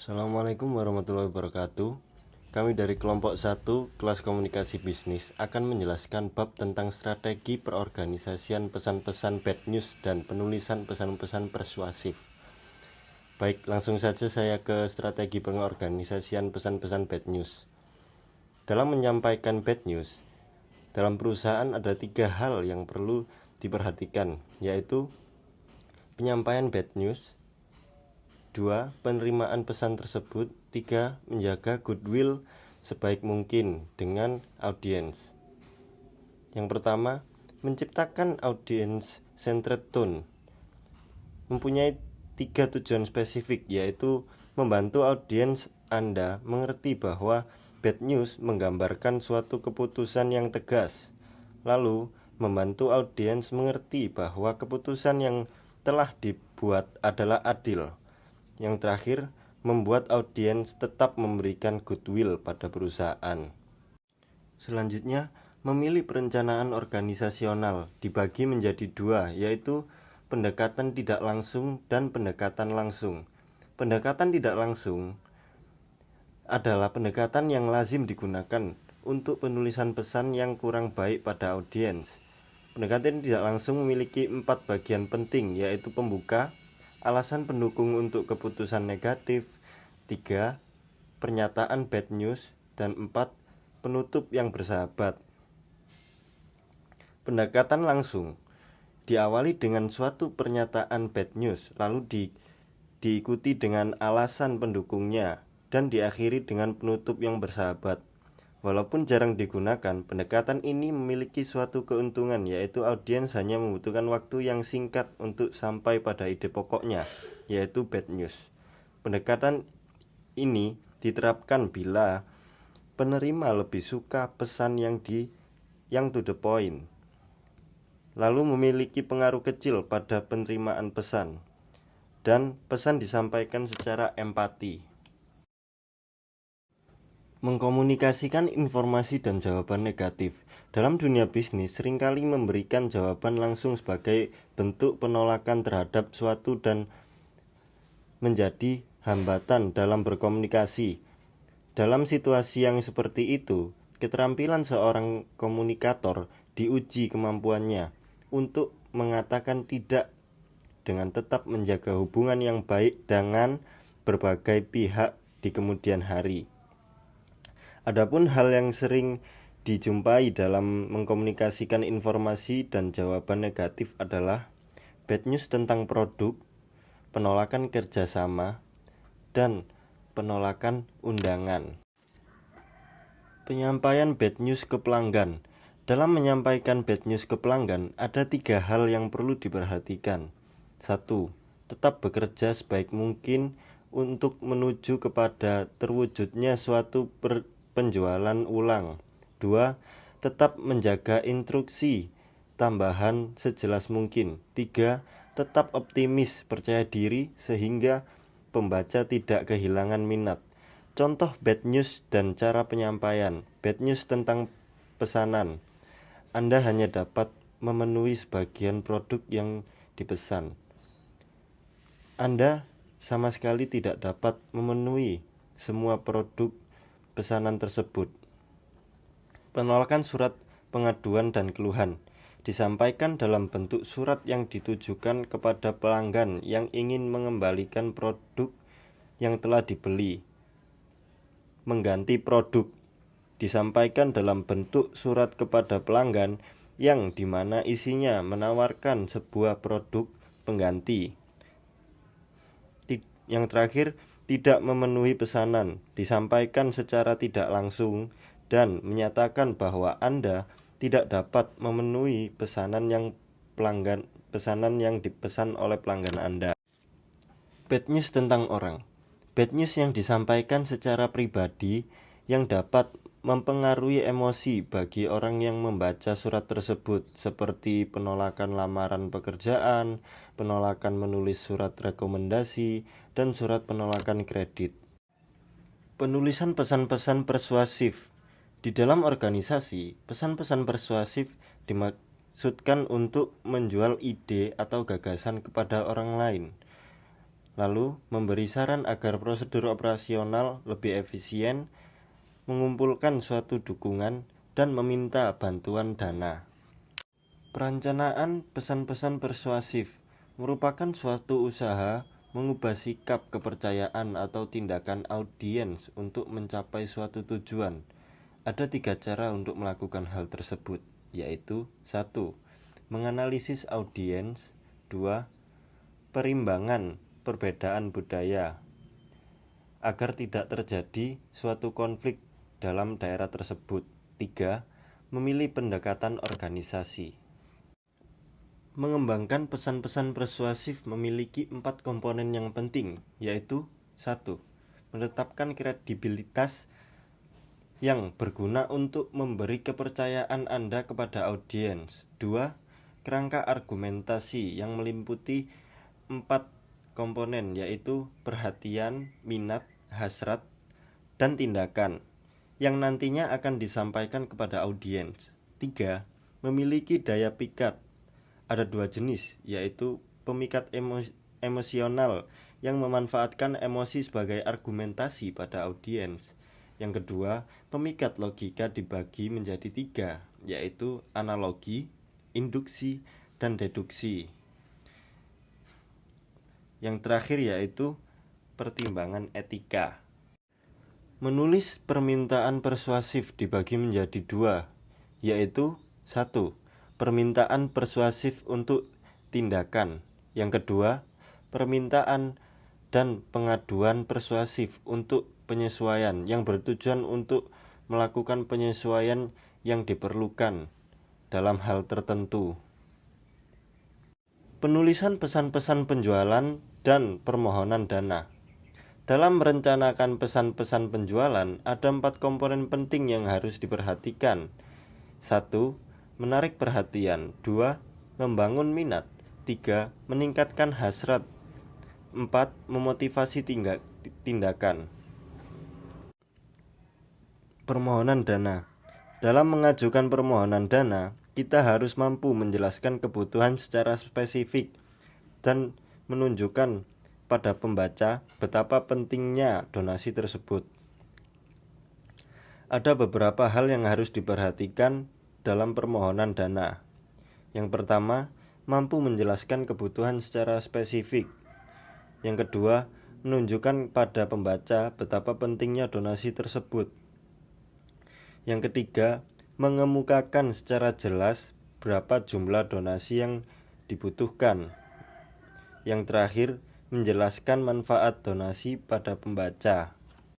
Assalamualaikum warahmatullahi wabarakatuh. Kami dari kelompok 1 kelas komunikasi bisnis akan menjelaskan bab tentang strategi perorganisasian pesan-pesan bad news dan penulisan pesan-pesan persuasif. Baik, langsung saja saya ke strategi pengorganisasian pesan-pesan bad news. Dalam menyampaikan bad news, dalam perusahaan ada 3 hal yang perlu diperhatikan, yaitu penyampaian bad news, 2. Penerimaan pesan tersebut. 3. Menjaga goodwill sebaik mungkin dengan audiens. Yang pertama, menciptakan audience centered tone. Mempunyai 3 tujuan spesifik, yaitu membantu audiens Anda mengerti bahwa bad news menggambarkan suatu keputusan yang tegas. Lalu, membantu audiens mengerti bahwa keputusan yang telah dibuat adalah adil. Yang terakhir, membuat audiens tetap memberikan goodwill pada perusahaan. Selanjutnya, memilih perencanaan organisasional dibagi menjadi 2, yaitu pendekatan tidak langsung dan pendekatan langsung. Pendekatan tidak langsung adalah pendekatan yang lazim digunakan untuk penulisan pesan yang kurang baik pada audiens. Pendekatan tidak langsung memiliki 4 bagian penting, yaitu pembuka, alasan pendukung untuk keputusan negatif, 3. Pernyataan bad news, dan 4. Penutup yang bersahabat. Pendekatan langsung diawali dengan suatu pernyataan bad news, lalu diikuti dengan alasan pendukungnya, dan diakhiri dengan penutup yang bersahabat. Walaupun jarang digunakan, pendekatan ini memiliki suatu keuntungan, yaitu audiens hanya membutuhkan waktu yang singkat untuk sampai pada ide pokoknya, yaitu bad news. Pendekatan ini diterapkan bila penerima lebih suka pesan yang to the point, lalu memiliki pengaruh kecil pada penerimaan pesan, dan pesan disampaikan secara empati. Mengkomunikasikan informasi dan jawaban negatif. Dalam dunia bisnis, seringkali memberikan jawaban langsung sebagai bentuk penolakan terhadap suatu dan menjadi hambatan dalam berkomunikasi. Dalam situasi yang seperti itu, keterampilan seorang komunikator diuji kemampuannya untuk mengatakan tidak dengan tetap menjaga hubungan yang baik dengan berbagai pihak di kemudian hari. Adapun hal yang sering dijumpai dalam mengkomunikasikan informasi dan jawaban negatif adalah bad news tentang produk, penolakan kerjasama, dan penolakan undangan. Penyampaian bad news ke pelanggan. Dalam menyampaikan bad news ke pelanggan, ada 3 hal yang perlu diperhatikan. 1. Tetap bekerja sebaik mungkin untuk menuju kepada terwujudnya suatu penjualan ulang. 2. Tetap menjaga instruksi tambahan sejelas mungkin. 3. Tetap optimis, percaya diri sehingga pembaca tidak kehilangan minat. Contoh bad news dan cara penyampaian. Bad news tentang pesanan. Anda hanya dapat memenuhi sebagian produk yang dipesan. Anda sama sekali tidak dapat memenuhi semua produk pesanan tersebut. Penolakan surat pengaduan dan keluhan disampaikan dalam bentuk surat yang ditujukan kepada pelanggan yang ingin mengembalikan produk yang telah dibeli. Mengganti produk disampaikan dalam bentuk surat kepada pelanggan yang dimana isinya menawarkan sebuah produk pengganti. Yang terakhir, tidak memenuhi pesanan disampaikan secara tidak langsung dan menyatakan bahwa Anda tidak dapat memenuhi pesanan yang dipesan oleh pelanggan Anda. Bad news tentang orang. Bad news yang disampaikan secara pribadi yang dapat mempengaruhi emosi bagi orang yang membaca surat tersebut, seperti penolakan lamaran pekerjaan, penolakan menulis surat rekomendasi, dan surat penolakan kredit. Penulisan pesan-pesan persuasif. Di dalam organisasi, pesan-pesan persuasif dimaksudkan untuk menjual ide atau gagasan kepada orang lain. Lalu, memberi saran agar prosedur operasional lebih efisien, mengumpulkan suatu dukungan, dan meminta bantuan dana. Perencanaan pesan-pesan persuasif merupakan suatu usaha mengubah sikap, kepercayaan, atau tindakan audiens untuk mencapai suatu tujuan. Ada 3 cara untuk melakukan hal tersebut, yaitu 1. Menganalisis audiens. 2. Perimbangan perbedaan budaya agar tidak terjadi suatu konflik dalam daerah tersebut. 3. Memilih pendekatan organisasi. Mengembangkan pesan-pesan persuasif memiliki 4 komponen yang penting, yaitu 1. Menetapkan kredibilitas yang berguna untuk memberi kepercayaan Anda kepada audiens. 2. Kerangka argumentasi yang meliputi 4 komponen, yaitu perhatian, minat, hasrat, dan tindakan yang nantinya akan disampaikan kepada audiens. 3. Memiliki daya pikat. Ada 2 jenis, yaitu pemikat emosional yang memanfaatkan emosi sebagai argumentasi pada audiens. Yang kedua, pemikat logika dibagi menjadi 3, yaitu analogi, induksi, dan deduksi. Yang terakhir yaitu pertimbangan etika. Menulis permintaan persuasif dibagi menjadi 2, yaitu 1. Permintaan persuasif untuk tindakan. Yang kedua, permintaan dan pengaduan persuasif untuk penyesuaian yang bertujuan untuk melakukan penyesuaian yang diperlukan dalam hal tertentu. Penulisan pesan-pesan penjualan dan permohonan dana. Dalam merencanakan pesan-pesan penjualan, ada 4 komponen penting yang harus diperhatikan. 1. Menarik perhatian. 2. Membangun minat. 3. Meningkatkan hasrat. 4. Memotivasi tindakan. Permohonan dana. Dalam mengajukan permohonan dana, kita harus mampu menjelaskan kebutuhan secara spesifik dan menunjukkan pada pembaca betapa pentingnya donasi tersebut. Ada beberapa hal yang harus diperhatikan dalam permohonan dana. Yang pertama, mampu menjelaskan kebutuhan secara spesifik. Yang kedua, menunjukkan pada pembaca betapa pentingnya donasi tersebut. Yang ketiga, mengemukakan secara jelas berapa jumlah donasi yang dibutuhkan. Yang terakhir, menjelaskan manfaat donasi pada pembaca.